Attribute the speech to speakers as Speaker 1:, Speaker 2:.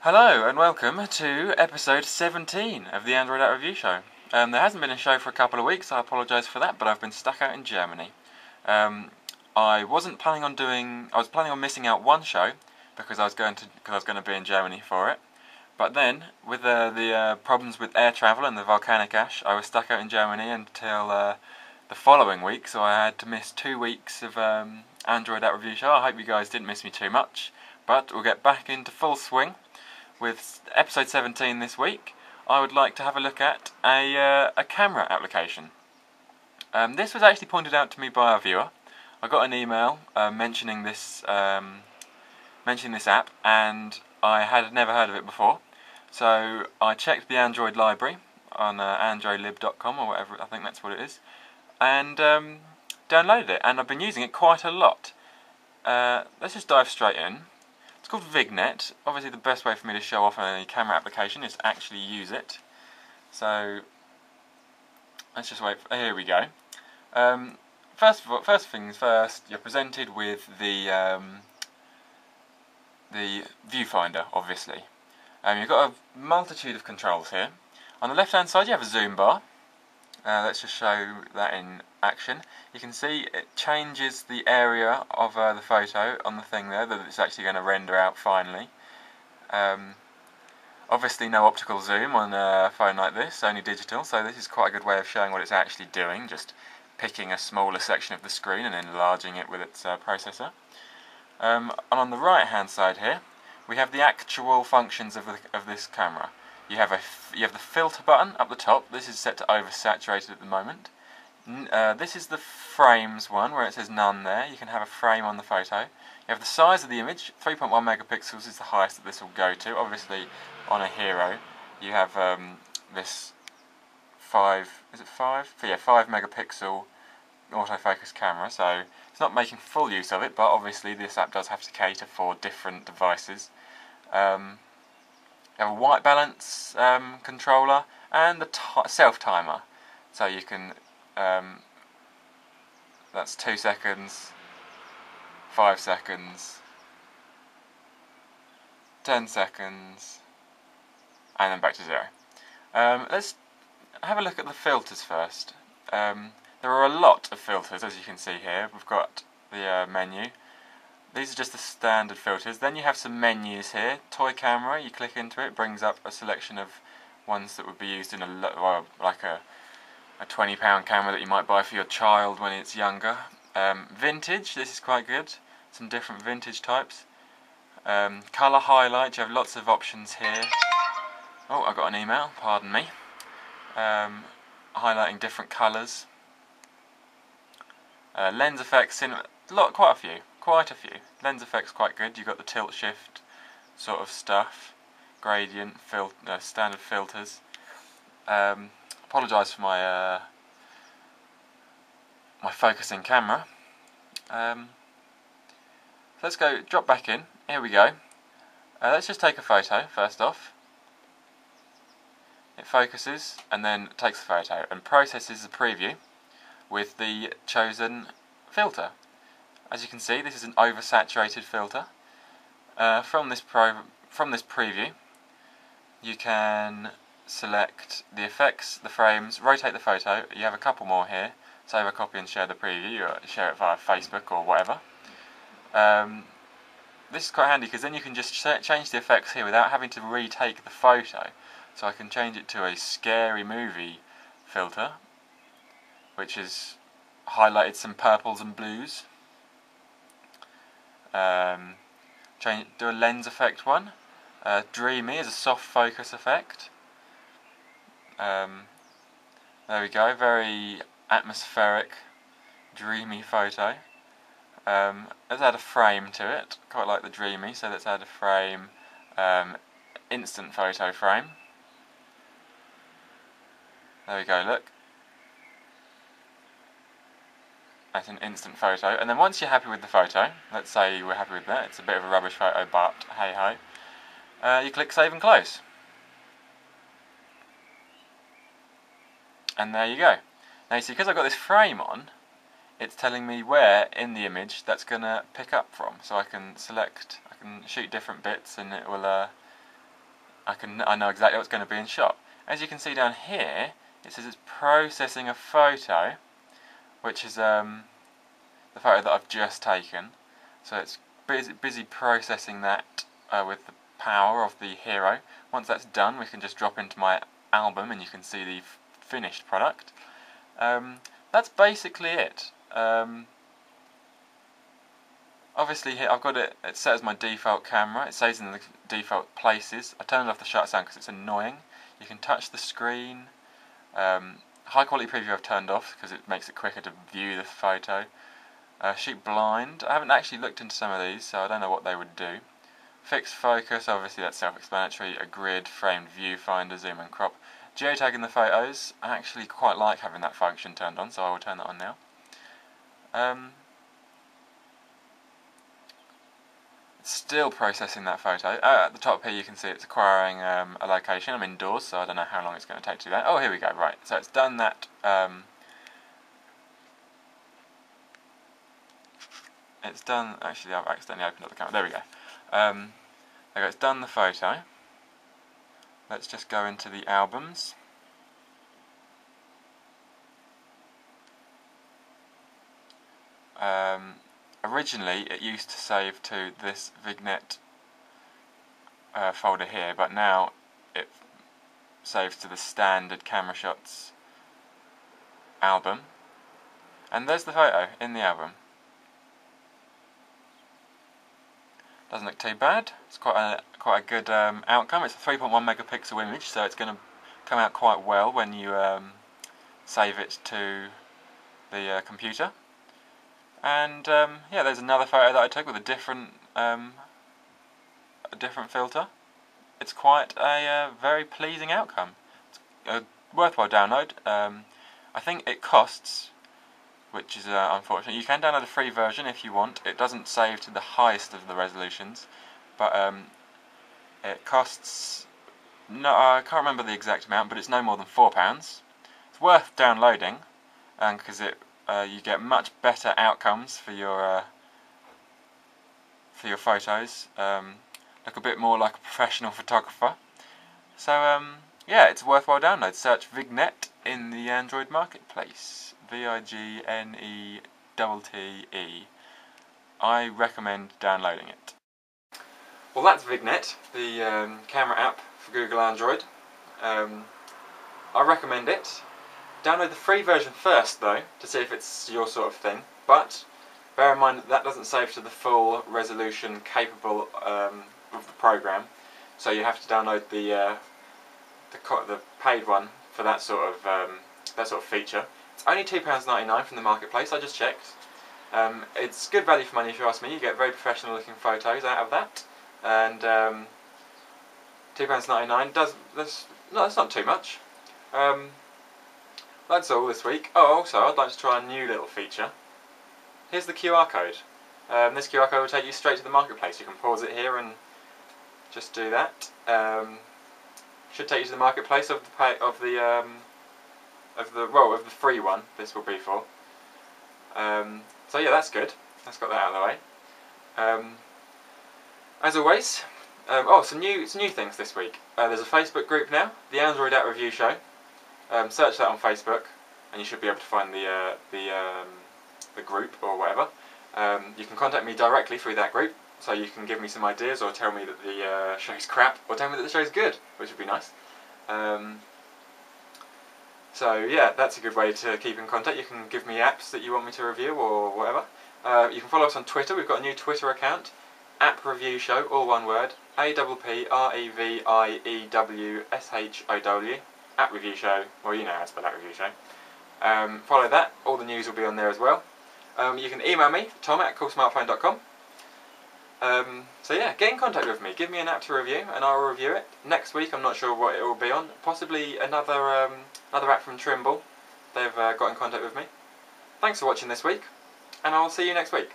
Speaker 1: Hello and welcome to episode 17 of the Android App Review Show. There hasn't been a show for a couple of weeks, I apologise for that, but I've been stuck out in Germany. I was planning on missing out one show because I was going to be in Germany for it. But then, with the problems with air travel and the volcanic ash, I was stuck out in Germany until the following week, so I had to miss 2 weeks of Android App Review Show. I hope you guys didn't miss me too much, but we'll get back into full swing. With episode 17 this week, I would like to have a look at a camera application. This was actually pointed out to me by a viewer. I got an email mentioning this app, and I had never heard of it before. So I checked the Android library on androidlib.com or whatever, I think that's what it is, and downloaded it, and I've been using it quite a lot. Let's just dive straight in. It's called Vignette. Obviously the best way for me to show off any camera application is to actually use it. So let's just wait. Here we go. First things first, you're presented with the viewfinder, obviously. You've got a multitude of controls here. On the left hand side you have a zoom bar. Let's just show that in action. You can see it changes the area of the photo on the thing there that it's actually going to render out finally. Obviously no optical zoom on a phone like this, only digital, so this is quite a good way of showing what it's actually doing, just picking a smaller section of the screen and enlarging it with its processor. And on the right hand side here we have the actual functions of this camera. You have the filter button up the top. This is set to oversaturated at the moment. This is the frames one, where it says none there. You can have a frame on the photo. You have the size of the image. 3.1 megapixels is the highest that this will go to. Obviously, on a Hero, you have this 5 megapixel autofocus camera. So it's not making full use of it, but obviously this app does have to cater for different devices. You have a white balance controller and the self timer, so you can that's 2 seconds, 5 seconds, 10 seconds, and then back to 0. Let's have a look at the filters first. There are a lot of filters, as you can see here. We've got the menu. These are just the standard filters. Then you have some menus here. Toy camera, you click into it, brings up a selection of ones that would be used in like a £20 camera that you might buy for your child when it's younger. Vintage, this is quite good. Some different vintage types. Colour highlight, you have lots of options here. Oh, I got an email, pardon me. Highlighting different colours. Lens effects, quite a few. Lens effects quite good. You've got the tilt shift sort of stuff, gradient, standard filters. Apologise for my my focusing camera. Let's drop back in. Here we go. Let's just take a photo first off. It focuses and then takes the photo and processes the preview with the chosen filter. As you can see, this is an oversaturated filter. From this preview, you can select the effects, the frames, rotate the photo. You have a couple more here. Save a copy and share the preview, or share it via Facebook or whatever. This is quite handy because then you can just change the effects here without having to retake the photo. So I can change it to a scary movie filter, which has highlighted some purples and blues. Do a lens effect one. Dreamy is a soft focus effect. There we go, very atmospheric, dreamy photo. Let's add a frame to it. Quite like the dreamy, so let's add a frame. Instant photo frame. There we go, look. That's an instant photo, and then once you're happy with the photo, let's say we're happy with that, it's a bit of a rubbish photo, but hey ho, you click save and close. And there you go. Now you see, because I've got this frame on, it's telling me where in the image that's going to pick up from. So I can select, I can shoot different bits and it will I know exactly what's going to be in shot. As you can see down here, it says it's processing a photo, which is the photo that I've just taken. So it's busy processing that with the power of the hero. Once that's done, we can just drop into my album and you can see the finished product. That's basically it. Obviously here I've got it set as my default camera. It saves in the default places. I turned off the shutter sound because it's annoying. You can touch the screen. High quality preview I've turned off because it makes it quicker to view the photo. Shoot blind. I haven't actually looked into some of these, so I don't know what they would do. Fixed focus, obviously that's self-explanatory. A grid, framed viewfinder, zoom and crop. Geotagging the photos. I actually quite like having that function turned on, so I will turn that on now. It's still processing that photo. At the top here you can see it's acquiring a location. I'm indoors, so I don't know how long it's going to take to do that. Oh, here we go, right. So it's done that. It's done, actually I've accidentally opened up the camera. There we go. There we go, it's done the photo. Let's just go into the albums. Originally it used to save to this Vignette folder here, but now it saves to the standard camera shots album. And there's the photo in the album. Doesn't look too bad. It's quite a good outcome. It's a 3.1 megapixel image, so it's going to come out quite well when you save it to the computer. And yeah, there's another photo that I took with a different filter. It's quite a very pleasing outcome. It's a worthwhile download. I think it costs, which is unfortunate. You can download a free version if you want. It doesn't save to the highest of the resolutions, but it costs, no, I can't remember the exact amount, but it's no more than £4. It's worth downloading, because you get much better outcomes for your photos. Look a bit more like a professional photographer. So yeah, it's a worthwhile download. Search Vignette in the Android marketplace. Vignette. I recommend downloading it. Well, that's Vignette, the camera app for Google Android. I recommend it. Download the free version first though, to see if it's your sort of thing, but bear in mind that doesn't save to the full resolution capable of the program, so you have to download the paid one for that sort of feature. It's only £2.99 from the marketplace. I just checked. It's good value for money if you ask me. You get very professional looking photos out of that, and £2.99 that's not too much. That's all this week. Oh, also I'd like to try a new little feature. Here's the QR code. This QR code will take you straight to the marketplace. You can pause it here and just do that. Should take you to the marketplace of the free one. This will be for. So yeah, that's good. Let's got that out of the way. As always, some new things this week. There's a Facebook group now, the Android App Review Show. Search that on Facebook, and you should be able to find the group or whatever. You can contact me directly through that group, so you can give me some ideas or tell me that the show's crap, or tell me that the show's good, which would be nice. So yeah, that's a good way to keep in contact. You can give me apps that you want me to review or whatever. You can follow us on Twitter. We've got a new Twitter account, App Review Show, all one word, APPREVIEWSHOW. App Review Show, well, you know how to spell App Review Show. Follow that, all the news will be on there as well. You can email me, tom@coolsmartphone.com. So yeah, get in contact with me, give me an app to review and I'll review it. Next week I'm not sure what it will be on, possibly another app from Trimble. They've got in contact with me. Thanks for watching this week, and I'll see you next week.